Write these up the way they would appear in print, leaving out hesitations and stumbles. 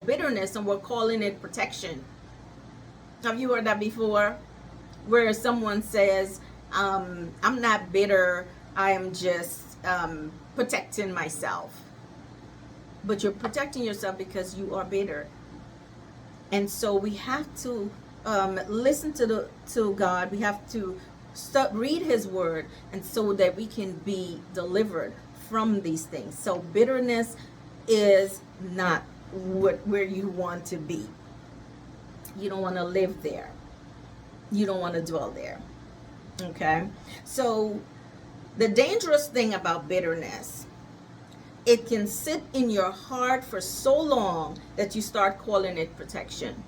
bitterness and we're calling it protection. Have you heard that before? Where someone says, I'm not bitter, I am just protecting myself. But you're protecting yourself because you are bitter. And so we have to listen to God. We have to read His Word, and so that we can be delivered from these things. So bitterness is not where you want to be. You don't want to live there. You don't want to dwell there. Okay? So the dangerous thing about bitterness, it can sit in your heart for so long that you start calling it protection.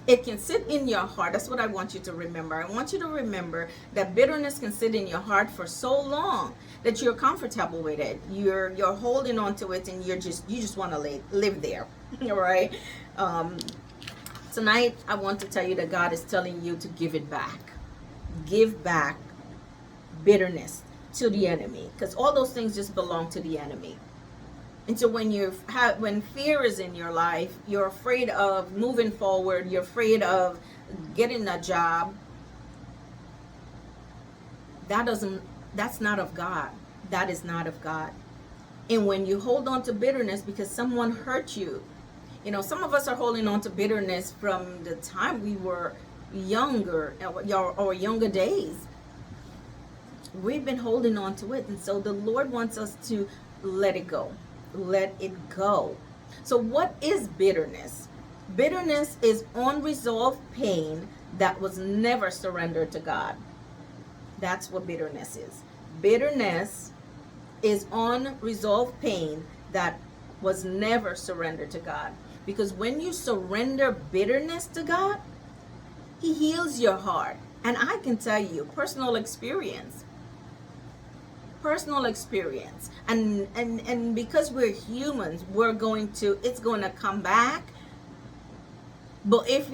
It can sit in your heart. That's what I want you to remember. I want you to remember that bitterness can sit in your heart for so long that you're comfortable with it. You're holding on to it, and you just want to live there. All right. Tonight, I want to tell you that God is telling you to give it back. Give back bitterness to the enemy, because all those things just belong to the enemy. And so when fear is in your life, you're afraid of moving forward, you're afraid of getting a job, that's not of God. That is not of God. And when you hold on to bitterness because someone hurt you, some of us are holding on to bitterness from the time we were younger, or younger days. We've been holding on to it. And so the Lord wants us to let it go. Let it go. So what is bitterness? Bitterness is unresolved pain that was never surrendered to God. That's what bitterness is. Bitterness is unresolved pain that was never surrendered to God. Because when you surrender bitterness to God, He heals your heart. And I can tell you, personal experience. And because we're humans, it's going to come back. But if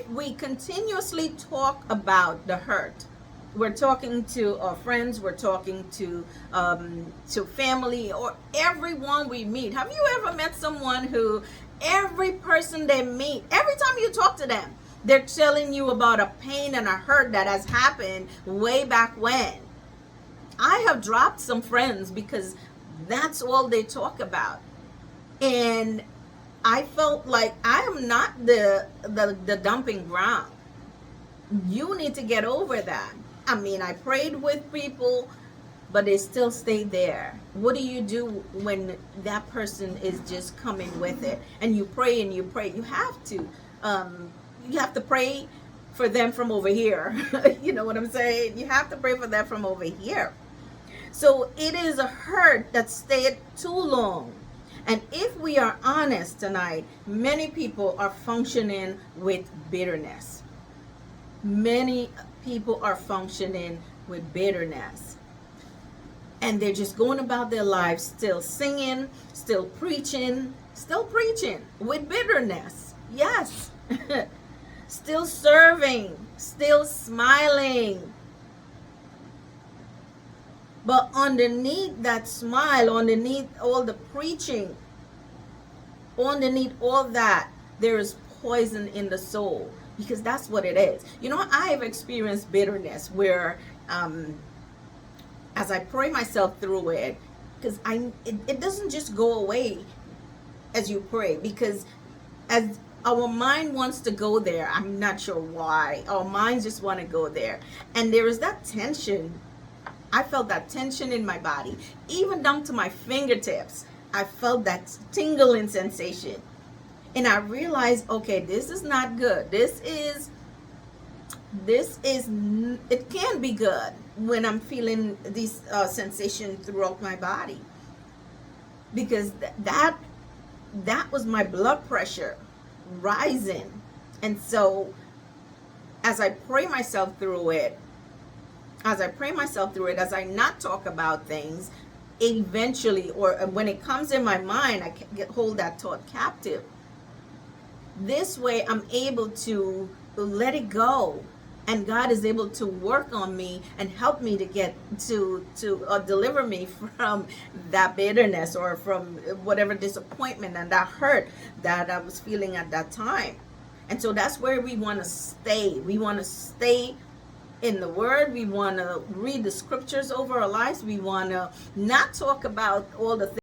we continuously talk about the hurt, we're talking to our friends, we're talking to family, or everyone we meet. Have you ever met someone who every person they meet, every time you talk to them, they're telling you about a pain and a hurt that has happened way back when? I have dropped some friends because that's all they talk about. And I felt like I am not the dumping ground. You need to get over that. I mean, I prayed with people, but they still stay there. What do you do when that person is just coming with it? And you pray and you pray. You have to pray for them from over here. You know what I'm saying? You have to pray for them from over here. So it is a hurt that stayed too long. And if we are honest tonight, many people are functioning with bitterness. Many people are functioning with bitterness. And they're just going about their lives still singing, still preaching with bitterness. Yes. Still serving, still smiling. But underneath that smile, underneath all the preaching, underneath all that, there is poison in the soul, because that's what it is. I have experienced bitterness where, as I pray myself through it, because it doesn't just go away as you pray, because as our mind wants to go there, I'm not sure why, our minds just want to go there, and there is that tension. I felt that tension in my body, even down to my fingertips. I felt that tingling sensation. And I realized, okay, this is not good. It can be good when I'm feeling these sensations throughout my body. Because that was my blood pressure rising. And so as I pray myself through it, as I not talk about things, eventually, or when it comes in my mind, I can hold that thought captive. This way, I'm able to let it go and God is able to work on me and help me to get to deliver me from that bitterness or from whatever disappointment and that hurt that I was feeling at that time. And so that's where we want to stay. We want to stay in the word. We want to read the scriptures over our lives. We want to not talk about all the things